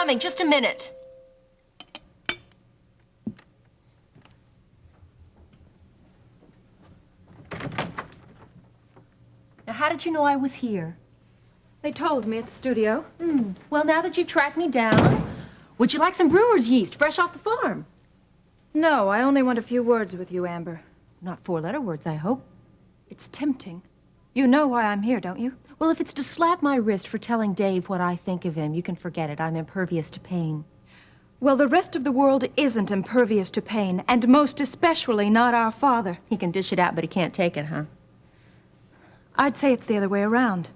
coming. Just a minute. Now, how did you know I was here? They told me at the studio. Well, now that you've tracked me down, would you like some brewer's yeast fresh off the farm? No, I only want a few words with you, Amber. Not four-letter words, I hope. It's tempting. You know why I'm here, don't you? Well, if it's to slap my wrist for telling Dave what I think of him, you can forget it. I'm impervious to pain. Well, the rest of the world isn't impervious to pain, and most especially not our father. He can dish it out, but he can't take it, huh? I'd say it's the other way around.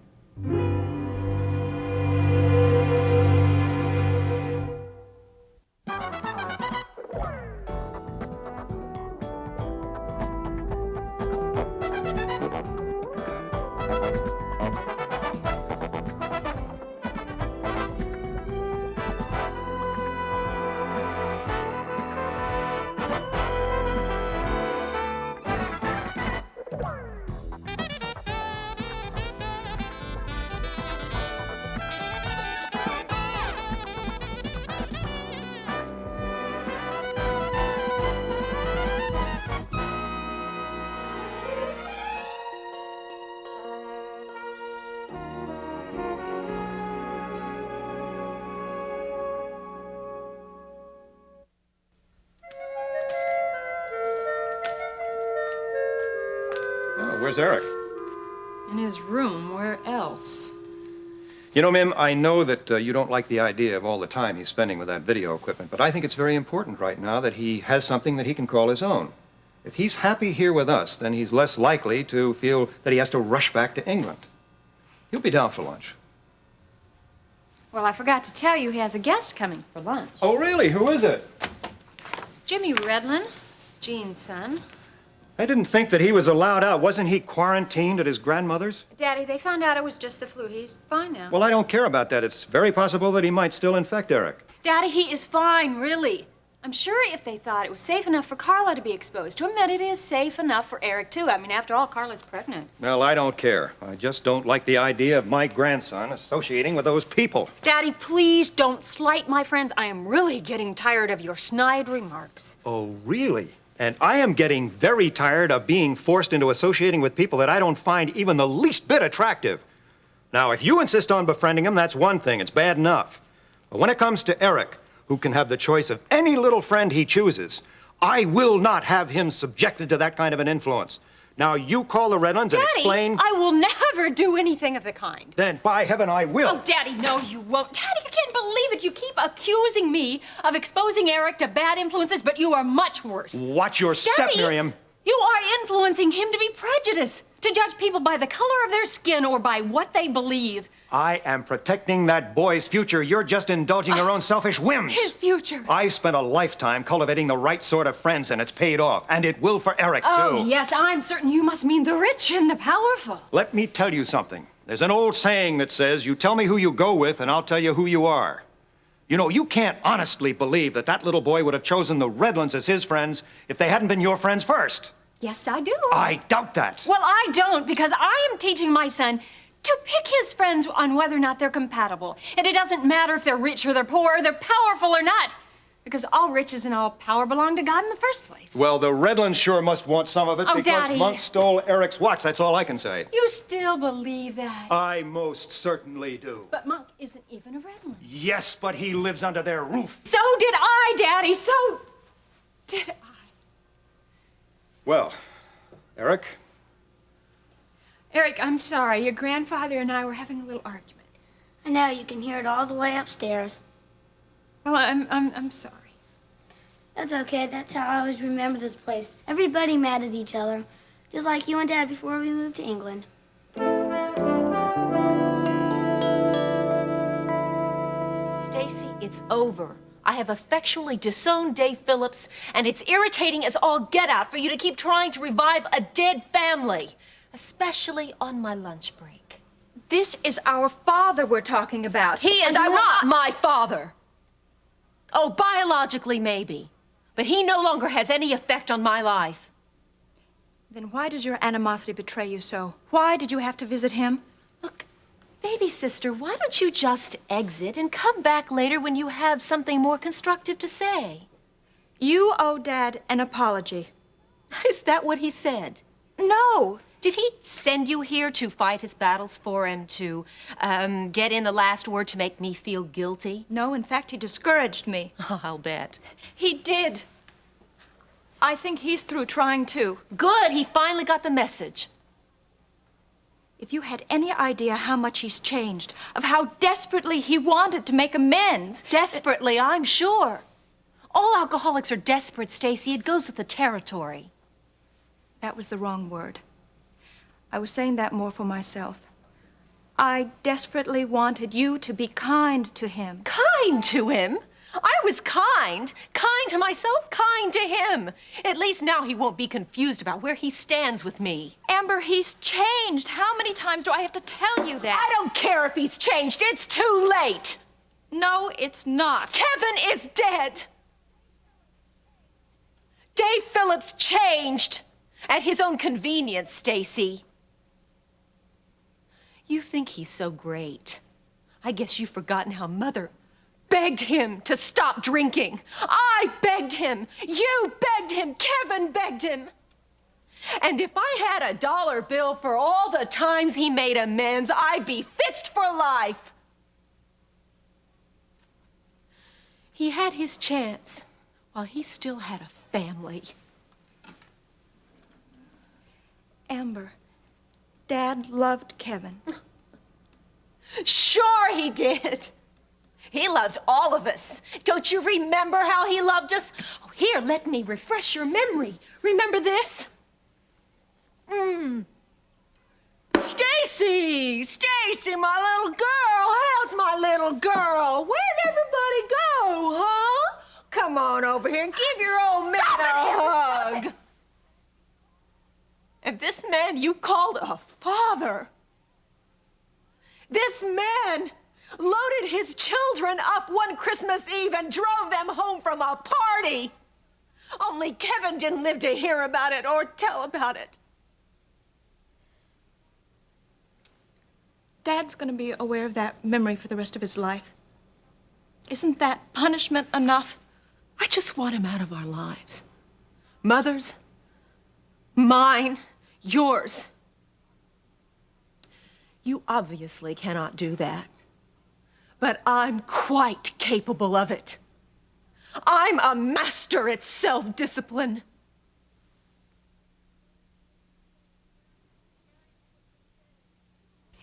Where's Eric? In his room. Where else? You know, Mim, I know that you don't like the idea of all the time he's spending with that video equipment, but I think it's very important right now that he has something that he can call his own. If he's happy here with us, then he's less likely to feel that he has to rush back to England. He'll be down for lunch. Well, I forgot to tell you he has a guest coming for lunch. Oh, really? Who is it? Jimmy Redlin, Jean's son. I didn't think that he was allowed out. Wasn't he quarantined at his grandmother's? Daddy, they found out it was just the flu. He's fine now. Well, I don't care about that. It's very possible that he might still infect Eric. Daddy, he is fine, really. I'm sure if they thought it was safe enough for Carla to be exposed to him, that it is safe enough for Eric, too. I mean, after all, Carla's pregnant. Well, I don't care. I just don't like the idea of my grandson associating with those people. Daddy, please don't slight my friends. I am really getting tired of your snide remarks. Oh, really? And I am getting very tired of being forced into associating with people that I don't find even the least bit attractive. Now, if you insist on befriending him, that's one thing. It's bad enough. But when it comes to Eric, who can have the choice of any little friend he chooses, I will not have him subjected to that kind of an influence. Now, you call the Redlands and explain... Daddy, I will never do anything of the kind. Then, by heaven, I will. Oh, Daddy, no, you won't. Daddy, I can't believe it. You keep accusing me of exposing Eric to bad influences, but you are much worse. Watch your step, Daddy, Miriam. You are influencing him to be prejudiced, to judge people by the color of their skin or by what they believe. I am protecting that boy's future. You're just indulging your own selfish whims. His future. I've spent a lifetime cultivating the right sort of friends, and it's paid off. And it will for Eric, too. Oh, yes, I'm certain you must mean the rich and the powerful. Let me tell you something. There's an old saying that says, you tell me who you go with, and I'll tell you who you are. You know, you can't honestly believe that that little boy would have chosen the Redlands as his friends if they hadn't been your friends first. Yes, I do. I doubt that. Well, I don't, because I am teaching my son to pick his friends on whether or not they're compatible. And it doesn't matter if they're rich or they're poor, or they're powerful or not. Because all riches and all power belong to God in the first place. Well, the Redlands sure must want some of it because Daddy. Monk stole Eric's watch. That's all I can say. You still believe that? I most certainly do. But Monk isn't even a Redland. Yes, but he lives under their roof. So did I, Daddy. So did I. Well, Eric? Eric, I'm sorry. Your grandfather and I were having a little argument. I know, you can hear it all the way upstairs. Well, I'm sorry. That's okay, that's how I always remember this place. Everybody mad at each other, just like you and Dad before we moved to England. Stacy, it's over. I have effectually disowned Dave Phillips, and it's irritating as all get out for you to keep trying to revive a dead family, especially on my lunch break. This is our father we're talking about. He is not my father. Oh, biologically, maybe. But he no longer has any effect on my life. Then why does your animosity betray you so? Why did you have to visit him? Look, Baby sister, why don't you just exit and come back later when you have something more constructive to say? You owe Dad an apology. Is that what he said? No. Did he send you here to fight his battles for him, to get in the last word to make me feel guilty? No, in fact, he discouraged me. Oh, I'll bet. He did. I think he's through trying too. Good, he finally got the message. If you had any idea how much he's changed, of how desperately he wanted to make amends. Desperately, I'm sure. All alcoholics are desperate, Stacy. It goes with the territory. That was the wrong word. I was saying that more for myself. I desperately wanted you to be kind to him. Kind to him? I was kind. Kind to myself, kind to him. At least now he won't be confused about where he stands with me. Amber, he's changed. How many times do I have to tell you that? I don't care if he's changed. It's too late. No, it's not. Kevin is dead. Dave Phillips changed. At his own convenience, Stacy. You think he's so great. I guess you've forgotten how Mother begged him to stop drinking. I begged him. You begged him. Kevin begged him. And if I had a dollar bill for all the times he made amends, I'd be fixed for life. He had his chance while he still had a family. Amber, Dad loved Kevin. Sure he did. He loved all of us. Don't you remember how he loved us? Oh, here, let me refresh your memory. Remember this? Stacy! Stacy, my little girl! How's my little girl? Where'd everybody go, huh? Come on over here and give your old man a hug. And this man you called a father. This man loaded his children up one Christmas Eve and drove them home from a party. Only Kevin didn't live to hear about it or tell about it. Dad's gonna be aware of that memory for the rest of his life. Isn't that punishment enough? I just want him out of our lives. Mother's, mine, yours. You obviously cannot do that. But I'm quite capable of it. I'm a master at self-discipline.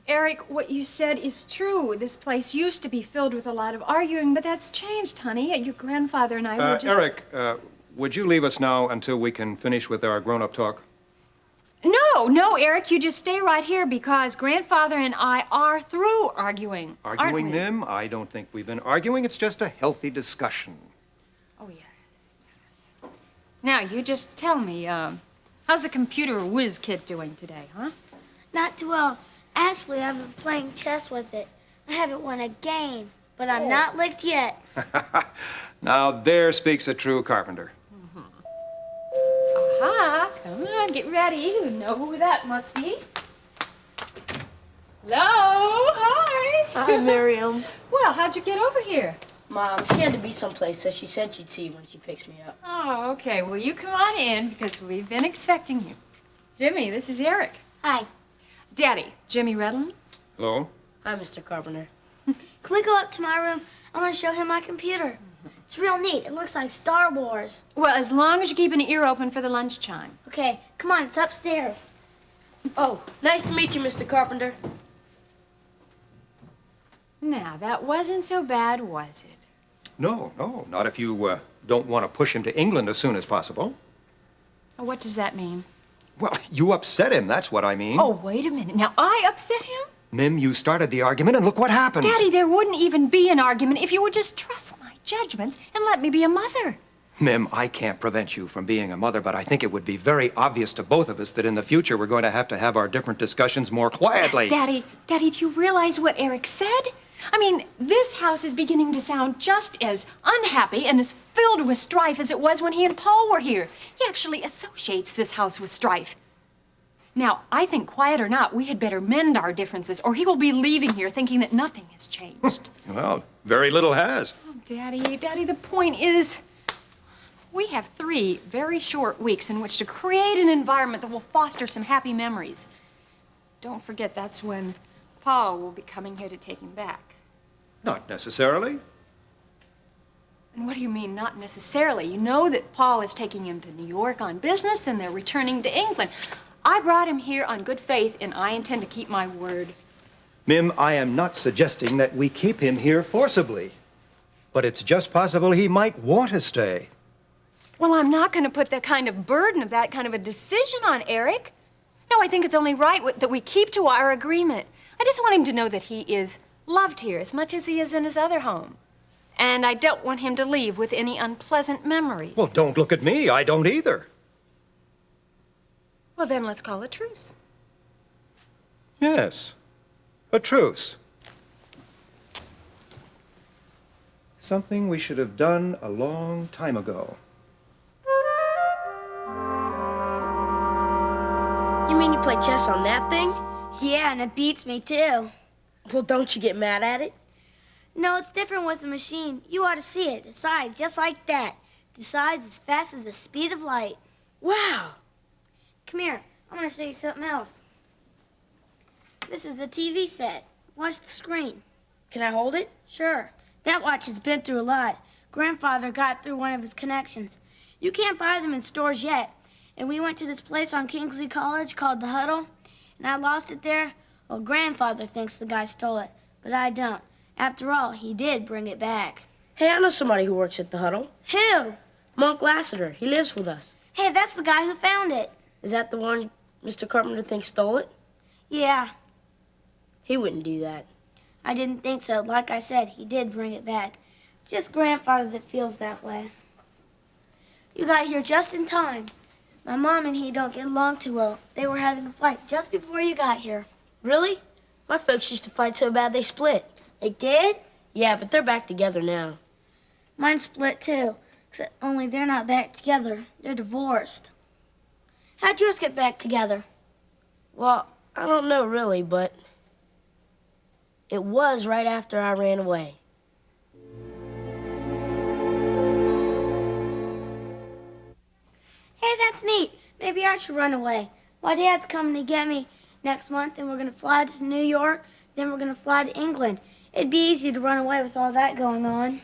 Eric, what you said is true. This place used to be filled with a lot of arguing, but that's changed, honey. Your grandfather and I were just... Eric, would you leave us now until we can finish with our grown-up talk? No, Eric, you just stay right here because Grandfather and I are through arguing. aren't Arguing, we? Nim? I don't think we've been arguing. It's just a healthy discussion. Oh, yes. Now, you just tell me, how's the computer whiz kid doing today, huh? Not too well. Actually, I've been playing chess with it. I haven't won a game, but I'm not licked yet. Now, there speaks a true carpenter. Aha, come on, get ready. You know who that must be. Hello, hi. Hi, Miriam. Well, how'd you get over here? Mom, she had to be someplace, so she said she'd see you when she picks me up. Oh, okay. Well, you come on in because we've been expecting you. Jimmy, this is Eric. Hi. Daddy, Jimmy Redland. Hello? Hi, Mr. Carpenter. Can we go up to my room? I want to show him my computer. It's real neat. It looks like Star Wars. Well, as long as you keep an ear open for the lunch chime. Okay, come on. It's upstairs. Oh, nice to meet you, Mr. Carpenter. Now, that wasn't so bad, was it? No, not if you don't want to push him to England as soon as possible. Oh, what does that mean? Well, you upset him, that's what I mean. Oh, wait a minute. Now, I upset him? Mim, you started the argument, and look what happened. Daddy, there wouldn't even be an argument if you would just trust my judgments and let me be a mother. Mim, I can't prevent you from being a mother, but I think it would be very obvious to both of us that in the future we're going to have our different discussions more quietly. Daddy, do you realize what Eric said? I mean, this house is beginning to sound just as unhappy and as filled with strife as it was when he and Paul were here. He actually associates this house with strife. Now, I think, quiet or not, we had better mend our differences, or he will be leaving here thinking that nothing has changed. Well, very little has. Oh, Daddy, the point is, we have 3 very short weeks in which to create an environment that will foster some happy memories. Don't forget, that's when Paul will be coming here to take him back. Not necessarily. And what do you mean, not necessarily? You know that Paul is taking him to New York on business, and they're returning to England. I brought him here on good faith, and I intend to keep my word. Mim, I am not suggesting that we keep him here forcibly. But it's just possible he might want to stay. Well, I'm not going to put that kind of burden of that kind of a decision on Eric. No, I think it's only right that we keep to our agreement. I just want him to know that he is loved here as much as he is in his other home. And I don't want him to leave with any unpleasant memories. Well, don't look at me. I don't either. Well, then let's call a truce. Yes, a truce. Something we should have done a long time ago. You mean you play chess on that thing? Yeah, and it beats me too. Well, don't you get mad at it? No, it's different with a machine. You ought to see it. It decides just like that. Decides as fast as the speed of light. Wow. Come here. I'm going to show you something else. This is a TV set. Watch the screen. Can I hold it? Sure. That watch has been through a lot. Grandfather got through one of his connections. You can't buy them in stores yet. And we went to this place on Kingsley College called The Huddle, and I lost it there. Well, Grandfather thinks the guy stole it, but I don't. After all, he did bring it back. Hey, I know somebody who works at the Huddle. Who? Monk Lassiter. He lives with us. Hey, that's the guy who found it. Is that the one Mr. Carpenter thinks stole it? Yeah, He wouldn't do that. I didn't think so. Like I said, he did bring it back. It's just Grandfather that feels that way. You got here just in time. My mom and he don't get along too well. They were having a fight just before you got here. Really? My folks used to fight so bad they split. They did? Yeah, but they're back together now. Mine split too, except only they're not back together. They're divorced. How'd yours get back together? Well, I don't know really, but it was right after I ran away. Hey, that's neat. Maybe I should run away. My dad's coming to get me next month, and we're going to fly to New York, then we're going to fly to England. It'd be easy to run away with all that going on.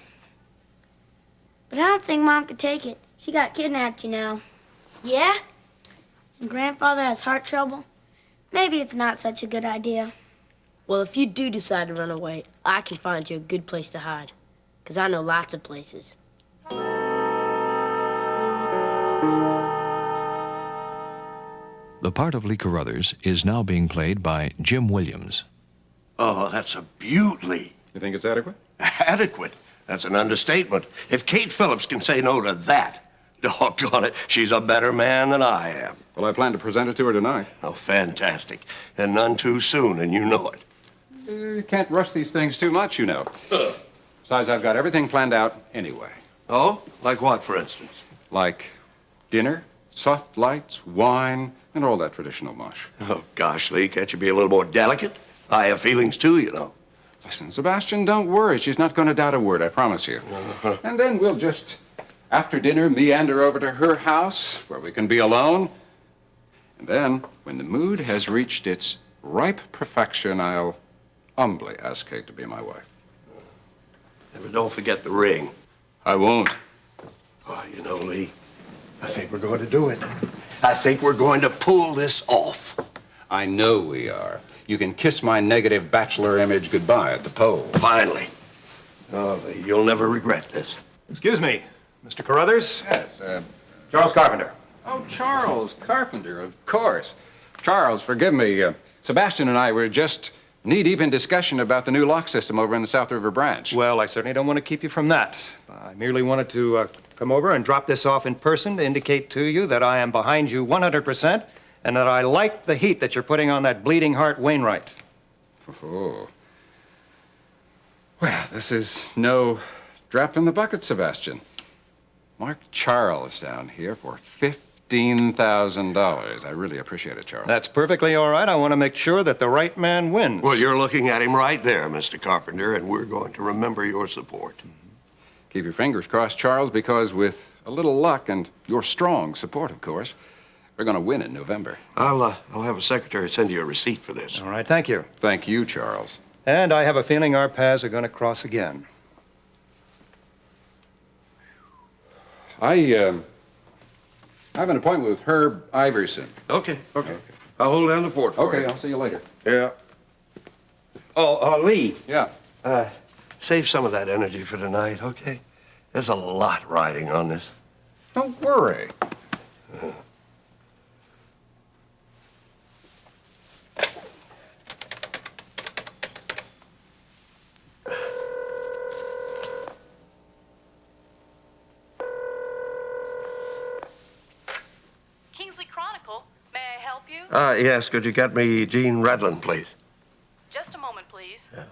But I don't think Mom could take it. She got kidnapped, you know. Yeah? And Grandfather has heart trouble. Maybe it's not such a good idea. Well, if you do decide to run away, I can find you a good place to hide. 'Cause I know lots of places. The part of Lee Carothers is now being played by Jim Williams. Oh, that's a beaut, Lee. You think it's adequate? Adequate. That's an understatement. If Kate Phillips can say no to that, doggone it, she's a better man than I am. Well, I plan to present it to her tonight. Oh, fantastic. And none too soon, and you know it. You can't rush these things too much, you know. Besides, I've got everything planned out anyway. Oh? Like what, for instance? Like dinner, soft lights, wine, and all that traditional mush. Oh, gosh, Lee, can't you be a little more delicate? I have feelings, too, you know. Listen, Sebastian, don't worry. She's not going to doubt a word, I promise you. And then we'll just, after dinner, meander over to her house, where we can be alone. And then, when the mood has reached its ripe perfection, I'll humbly ask Kate to be my wife. But don't forget the ring. I won't. Oh, you know, Lee, I think we're going to do it. I think we're going to pull this off. I know we are. You can kiss my negative bachelor image goodbye at the polls. Finally. Oh, Lee, you'll never regret this. Excuse me, Mr. Carothers. Yes, Charles Carpenter. Oh, Charles Carpenter, of course. Charles, forgive me. Sebastian and I were just knee-deep in discussion about the new lock system over in the South River branch. Well, I certainly don't want to keep you from that. I merely wanted to come over and drop this off in person to indicate to you that I am behind you 100% and that I like the heat that you're putting on that bleeding heart Wainwright. Oh. Well, this is no drop in the bucket, Sebastian. Mark Charles down here for $15 $15,000. I really appreciate it, Charles. That's perfectly all right. I want to make sure that the right man wins. Well, you're looking at him right there, Mr. Carpenter, and we're going to remember your support. Keep your fingers crossed, Charles, because with a little luck and your strong support, of course, we're going to win in November. I'll have a secretary send you a receipt for this. All right, thank you. Thank you, Charles. And I have a feeling our paths are going to cross again. I have an appointment with Herb Iverson. Okay. I'll hold down the fort for you. Okay, I'll see you later. Yeah. Oh, Lee. Yeah. Save some of that energy for tonight, okay? There's a lot riding on this. Don't worry. Kingsley Chronicle, may I help you? Yes, could you get me Gene Redland, please? Just a moment, please. Yeah.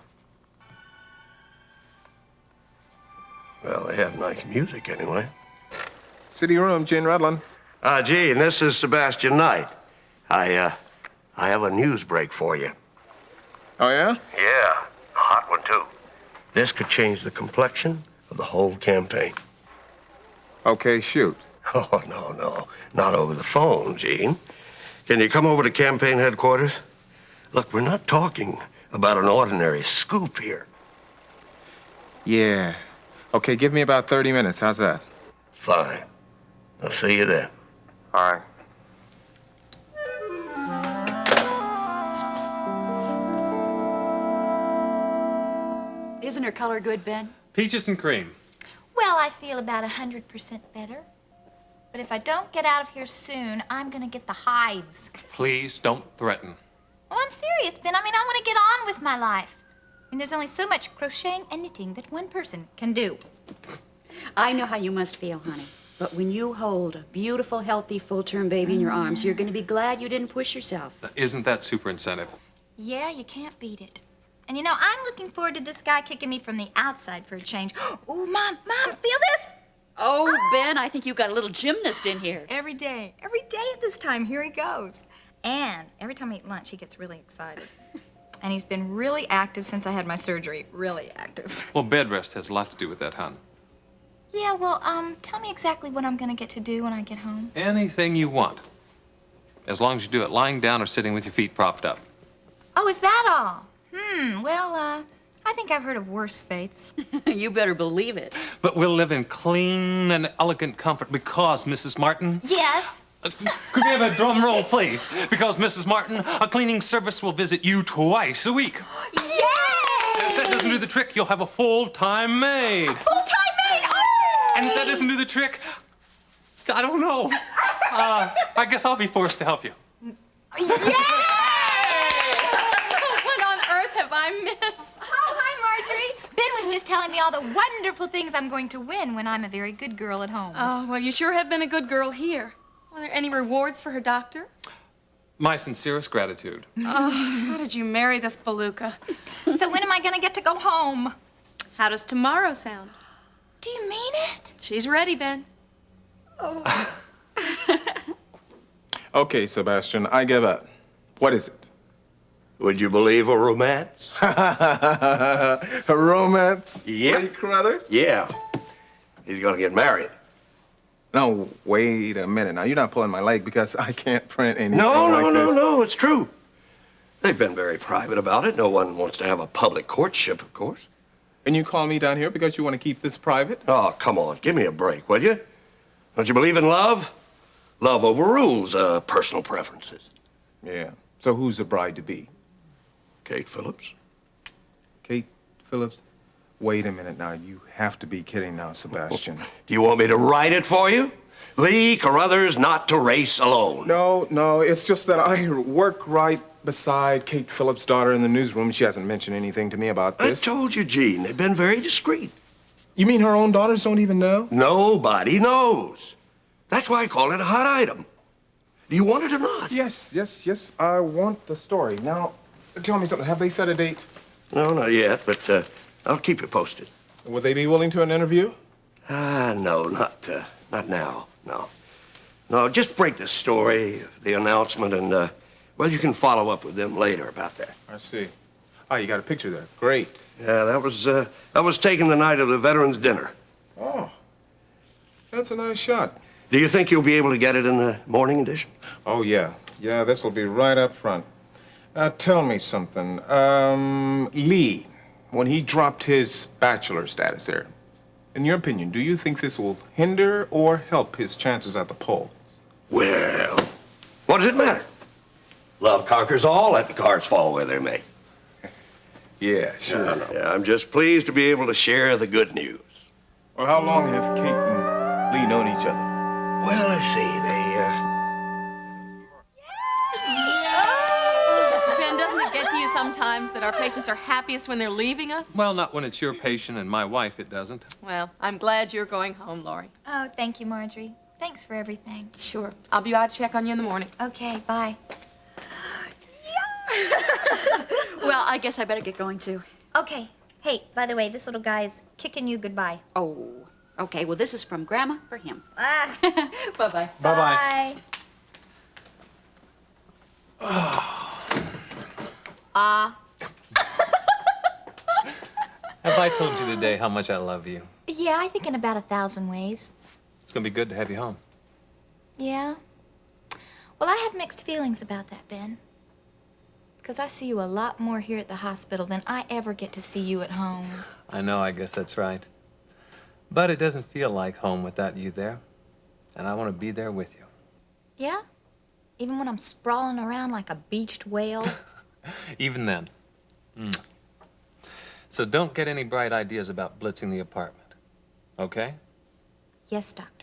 Well, they have nice music anyway. City room, Gene Redland. Gene, this is Sebastian Knight. I have a news break for you. Oh, yeah? Yeah, a hot one, too. This could change the complexion of the whole campaign. Okay, shoot. Oh, no. Not over the phone, Gene. Can you come over to campaign headquarters? Look, we're not talking about an ordinary scoop here. Yeah. Okay, give me about 30 minutes. How's that? Fine. I'll see you then. All right. Isn't her color good, Ben? Peaches and cream. Well, I feel about 100% better. But if I don't get out of here soon, I'm gonna get the hives. Please don't threaten. Well, I'm serious, Ben. I mean, I want to get on with my life. I mean, there's only so much crocheting and knitting that one person can do. I know how you must feel, honey. But when you hold a beautiful, healthy, full-term baby in your arms, you're going to be glad you didn't push yourself. Now, isn't that super incentive? Yeah, you can't beat it. And you know, I'm looking forward to this guy kicking me from the outside for a change. Oh, Mom, feel this? Oh, Ben, I think you've got a little gymnast in here. Every day at this time, here he goes. And every time I eat lunch, he gets really excited. And he's been really active since I had my surgery, really active. Well, bed rest has a lot to do with that, hon. Yeah, well, tell me exactly what I'm gonna get to do when I get home. Anything you want. As long as you do it lying down or sitting with your feet propped up. Oh, is that all? Well, I think I've heard of worse fates. You better believe it. But we'll live in clean and elegant comfort because, Mrs. Martin... Yes? Could we have a drum roll, please? Because, Mrs. Martin, a cleaning service will visit you twice a week. Yay! If that doesn't do the trick, you'll have a full-time maid. A full-time maid? Oh! And if that doesn't do the trick, I don't know. I guess I'll be forced to help you. Yay! What on earth have I missed? Oh, hi, Marjorie. Ben was just telling me all the wonderful things I'm going to win when I'm a very good girl at home. Oh, well, you sure have been a good girl here. Are there any rewards for her doctor? My sincerest gratitude. Oh, how did you marry this Beluga? So when am I going to get to go home? How does tomorrow sound? Do you mean it? She's ready, Ben. Oh. Okay, Sebastian, I give up. What is it? Would you believe a romance? A romance? Yeah. Lee Carothers? Yeah. He's gonna get married. No, wait a minute. Now, you're not pulling my leg because I can't print anything No, like this. no, it's true. They've been very private about it. No one wants to have a public courtship, of course. And you call me down here because you want to keep this private? Oh, come on. Give me a break, will you? Don't you believe in love? Love overrules personal preferences. Yeah. So who's the bride to be? Kate Phillips. Kate Phillips? Wait a minute now. You have to be kidding now, Sebastian. Do you want me to write it for you? Lee Carothers not to race alone. No. It's just that I work right beside Kate Phillips' daughter in the newsroom. She hasn't mentioned anything to me about this. I told you, Gene. They've been very discreet. You mean her own daughters don't even know? Nobody knows. That's why I call it a hot item. Do you want it or not? Yes. I want the story. Now, tell me something. Have they set a date? No, not yet, but I'll keep you posted. Would they be willing to an interview? No, not now, no. No, just break the story, the announcement, and, well, you can follow up with them later about that. I see. Oh, you got a picture there. Great. Yeah, that was taken the night of the Veterans Dinner. Oh, that's a nice shot. Do you think you'll be able to get it in the morning edition? Oh, yeah. Yeah, this will be right up front. Now, tell me something. Lee, when he dropped his bachelor status there, in your opinion, do you think this will hinder or help his chances at the polls? Well, what does it matter? Love conquers all, let the cards fall where they may. Yeah, sure. Yeah, I'm just pleased to be able to share the good news. Well, how long have Kate and Lee known each other? Well, let's see, Ben, doesn't it get to you sometimes that our patients are happiest when they're leaving us? Well, not when it's your patient and my wife, it doesn't. Well, I'm glad you're going home, Laurie. Oh, thank you, Marjorie. Thanks for everything. Sure. I'll be out to check on you in the morning. Okay, bye. Well, I guess I better get going too. Okay. Hey, by the way, this little guy is kicking you goodbye. Oh, okay. Well, this is from Grandma for him. Ah. Bye-bye. Bye-bye. Have I told you today how much I love you? Yeah, I think in about 1,000 ways. It's gonna be good to have you home. Yeah? Well, I have mixed feelings about that, Ben. Because I see you a lot more here at the hospital than I ever get to see you at home. I know, I guess that's right. But it doesn't feel like home without you there. And I want to be there with you. Yeah? Even when I'm sprawling around like a beached whale? Even then. So don't get any bright ideas about blitzing the apartment. Okay? Yes, Doctor.